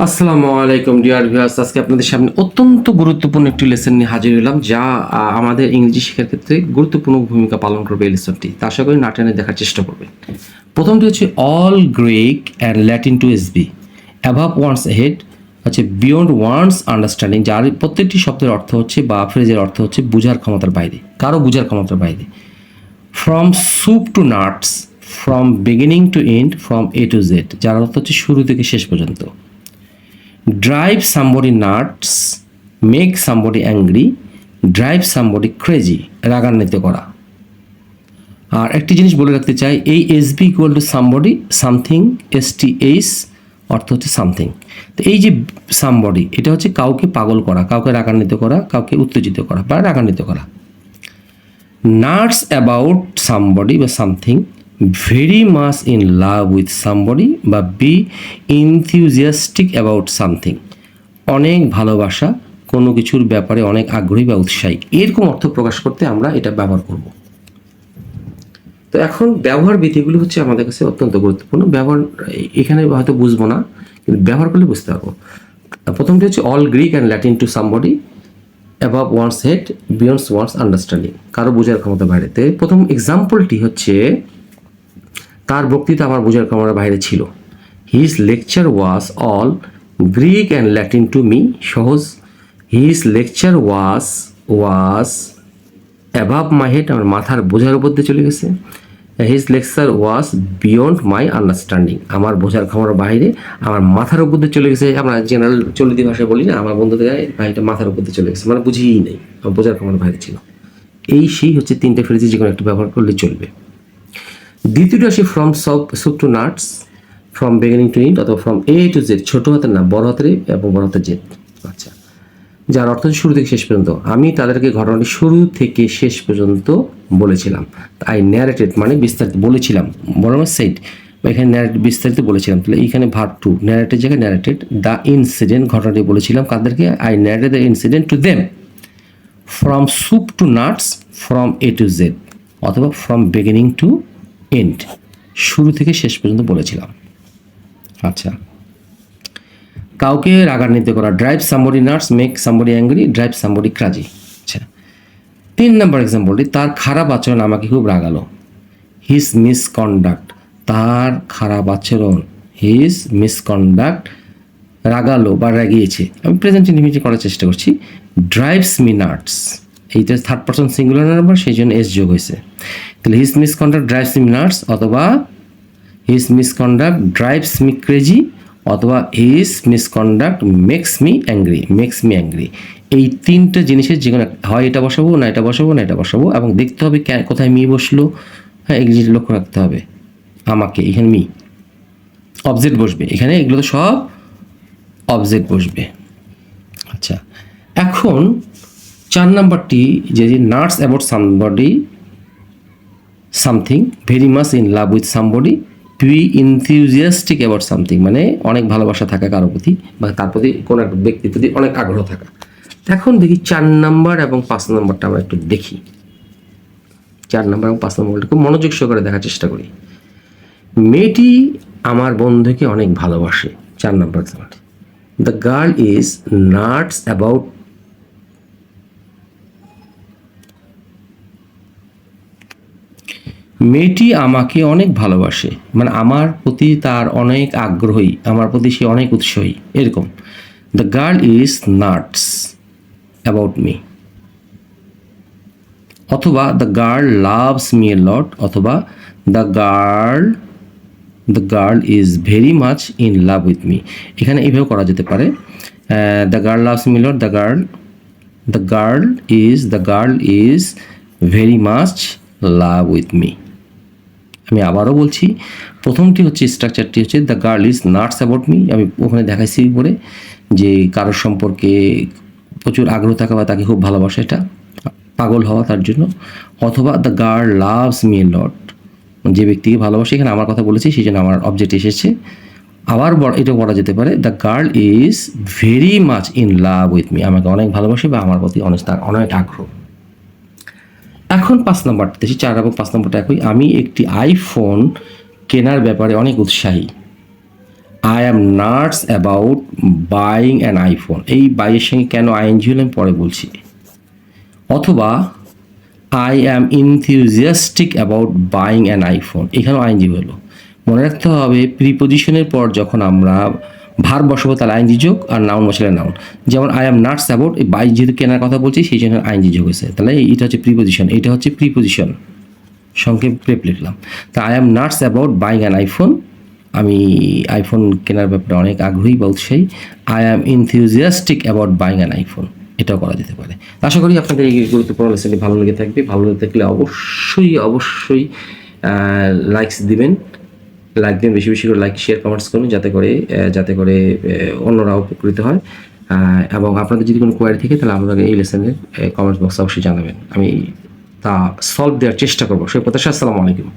আসসালামু আলাইকুম dear viewers, আজকে আপনাদের সামনে অত্যন্ত গুরুত্বপূর্ণ একটি লেসন নিয়ে হাজির হলাম, যা আমাদের ইংরেজি শেখার ক্ষেত্রে গুরুত্বপূর্ণ ভূমিকা পালন করবে। এই লেসনটি তা আশা করি না টেনে দেখার চেষ্টা করবেন। প্রথমটি হচ্ছে all Greek and Latin to SB, above one's head হচ্ছে বিয়ন্ড ওয়ান্স আন্ডারস্ট্যান্ডিং, যার প্রত্যেকটি শব্দের অর্থ হচ্ছে বা ফ্রেজের অর্থ হচ্ছে বুঝার ক্ষমতার বাইরে, কারো বুঝার ক্ষমতার বাইরে। From soup to nuts, from beginning to end, from A to Z, যার অর্থ হচ্ছে শুরু থেকে শেষ পর্যন্ত। drive somebody nuts, make somebody angry, drive somebody crazy, রাগান্বিত করা। আর একটি জিনিস বলে রাখতে চাই, এই SB equal to somebody, something, STH অর্থ হচ্ছে সামথিং। তো এই যে সামবডি, এটা হচ্ছে কাউকে পাগল করা, কাউকে রাগান্বিত করা, কাউকে উত্তেজিত করা বা রাগান্বিত করা। নাটস অ্যাবাউট সামবডি বা something, very much in love with somebody বা বি ইনথিউজিয়াস্টিক অ্যাবাউট সামথিং, অনেক ভালোবাসা, কোনো কিছুর ব্যাপারে অনেক আগ্রহী বা উৎসাহী, এরকম অর্থ প্রকাশ করতে আমরা এটা ব্যবহার করব। তো এখন ব্যবহার বিধিগুলো হচ্ছে আমাদের কাছে অত্যন্ত গুরুত্বপূর্ণ। ব্যবহার এখানে হয়তো বুঝবো না, কিন্তু ব্যবহার করলে বুঝতে পারবো। প্রথমটি হচ্ছে all Greek and Latin to somebody, above one's head, beyonds one's understanding, কারো বোঝার ক্ষমতা বাইরেতে। প্রথম এক্সাম্পলটি হচ্ছে তার বক্তৃতা আমার বোঝার ক্ষমতার বাইরে ছিল। His lecture was all Greek and Latin to me, সহজ। His lecture was above my head, আমার মাথার বোঝার উপর দিয়ে চলে গেছে। His lecture was beyond my understanding, আমার বোঝার ক্ষমতার বাইরে, আমার মাথার উপর দিয়ে চলে গেছে। আমরা জেনারেল চলিত ভাষায় বলি না, আমার বন্ধুদের ভাইটা মাথার উপর দিয়ে চলে গেছে, মানে বুঝিই নেই, আমার বোঝার ক্ষমতার বাইরে ছিল। এই সেই হচ্ছে তিনটে ফ্রেজে যে কোনো একটা ব্যবহার করলে চলবে। দ্বিতীয়টা আসে from soup to nuts, from beginning to end, অথবা ফ্রম এ টু জেড, ছোট হাতের না বড় হাতের এবং বড় হাতের জেড। আচ্ছা, যার অর্থ শুরু থেকে শেষ পর্যন্ত। আমি তাদেরকে ঘটনাটি শুরু থেকে শেষ পর্যন্ত বলেছিলাম। আই ন্যারেটেড মানে বিস্তারিত বলেছিলাম, বড় সেইট বা এখানে ন্যারেট বিস্তারিত বলেছিলাম। তাহলে এইখানে ভার্ব টু, ন্যারেটের জায়গায় ন্যারেটেড। দ্য ইনসিডেন্ট, ঘটনাটি বলেছিলাম কাদেরকে? I narrated the incident to them. From soup to nuts, from A to Z, অথবা ফ্রম বিগিনিং টু এন্ড, শুরু থেকে শেষ পর্যন্ত বলেছিলাম। আচ্ছা, কাউকে রাগান্বিত করা, drive somebody nuts, make somebody angry, drive somebody crazy. আচ্ছা, 3 নম্বর এক্সাম্পলটি, তার খারাপ আচরণ আমাকে খুব রাগালো। হিজ মিসকন্ডাক্ট, তার খারাপ আচরণ, হিজ মিসকন্ডাক্ট রাগালো বা রাগিয়েছে। আমি প্রেজেন্ট ইনডিফিনিট করার চেষ্টা করছি। ড্রাইভস মি নাটস, এইটা থার্ড পারসন সিঙ্গুলার নাম্বার, সেই জন্য এস যোগ হয়েছে। তাহলে his misconduct drives me nuts, অথবা his misconduct drives me crazy, অথবা his misconduct makes me angry, makes me angry. এই তিনটে জিনিসের যে কোনো হয় এটা বসাবো, না এটা বসাবো, না এটা বসাবো, এবং দেখতে হবে কোথায় মি বসলো। হ্যাঁ, এই জিনিস লক্ষ্য রাখতে হবে। আমাকে এখানে মি অবজেক্ট বসবে, এখানে এগুলো তো সব অবজেক্ট বসবে। আচ্ছা, এখন 4 নাম্বারটি, যে nuts about somebody something, very much in love with somebody, be enthusiastic about something, মানে অনেক ভালোবাসা থাকা কারো প্রতি বা তার প্রতি কোনো একটা ব্যক্তির প্রতি অনেক আগ্রহ থাকা। এখন দেখি 4 নাম্বার এবং 5 নাম্বারটা আমরা একটু দেখি। 4 নাম্বার এবং 5 নাম্বারটা খুব মনোযোগ সহকারে দেখার চেষ্টা করি। মেয়েটি আমার বন্ধুকে অনেক ভালোবাসে। 4 number example, the girl is nuts about, মেয়েটি আমাকে অনেক ভালোবাসে, মানে আমার প্রতি তার অনেক আগ্রহী, আমার প্রতি সে অনেক উৎসাহী, এরকম। The girl is nuts about me, অথবা the girl loves me a lot, অথবা the girl is very much in love with me. এখানে এইভাবে করা যেতে পারে, the girl loves me lot, the girl is very much love with me. আমি আবারও বলছি, প্রথমটি হচ্ছে স্ট্রাকচারটি হচ্ছে the girl is nuts about me. আমি ওখানে দেখাইছি পরে যে কারোর সম্পর্কে প্রচুর আগ্রহ থাকা বা তাকে খুব ভালোবাসা, এটা পাগল হওয়া তার জন্য। অথবা the girl loves me a lot, যে ব্যক্তিকে ভালোবাসে, এখানে আমার কথা বলেছি সেই জন্য আমার অবজেক্ট এসেছে। আবার এটা বলা যেতে পারে the girl is very much in love with me, আমাকে অনেক ভালোবাসে বা আমার প্রতি অনেক আগ্রহ। এখন 5 নাম্বারটা দেখি, 4 এবং 5 নাম্বারটা একই। আমি একটি আইফোন কেনার ব্যাপারে অনেক উৎসাহী। I am nuts about buying an iPhone, এই বাইয়ের সঙ্গে কেন আইএনজি হলো আমি পরে বলছি। অথবা I am enthusiastic about buying an iPhone, এখানেও আইএনজি হলো। মনে রাখতে হবে প্রিপোজিশনের পর যখন আমরা ভার্ব বসাবো তাহলে আইএনজি যোগ, আর নাউন বসালে নাউন। যেমন আই অ্যাম নাটস অ্যাবাউট, এই বাই যেহেতু কেনার কথা বলছি সেই জন্য আইএনজি যোগ হয়েছে, তাহলে এটা হচ্ছে প্রিপোজিশন, এটা হচ্ছে প্রিপোজিশন, সংক্ষেপ প্রেপ লিখলাম। তা I am nuts about buying an iPhone, আমি আইফোন কেনার ব্যাপারে অনেক আগ্রহী বা উৎসাহী। I am enthusiastic about buying an iPhone, এটাও করা যেতে পারে। আশা করি আপনাদের এই গুরুত্বপূর্ণ লেসনটি ভালো লেগে থাকবে। ভালো লেগে থাকলে অবশ্যই লাইকস দিবেন, লাইক দিন, বেশি বেশি করে লাইক শেয়ার কমেন্টস করুন, যাতে করে অন্যরা উপকৃত হয়। এবং আপনাদের যদি কোনো কোয়ারি থাকে তাহলে আপনাদের এই লেসনের কমেন্টস বক্সে অবশ্যই জানাবেন, আমি তা সলভ দেওয়ার চেষ্টা করবো। সেই প্রত্যাশা। আসসালামু আলাইকুম।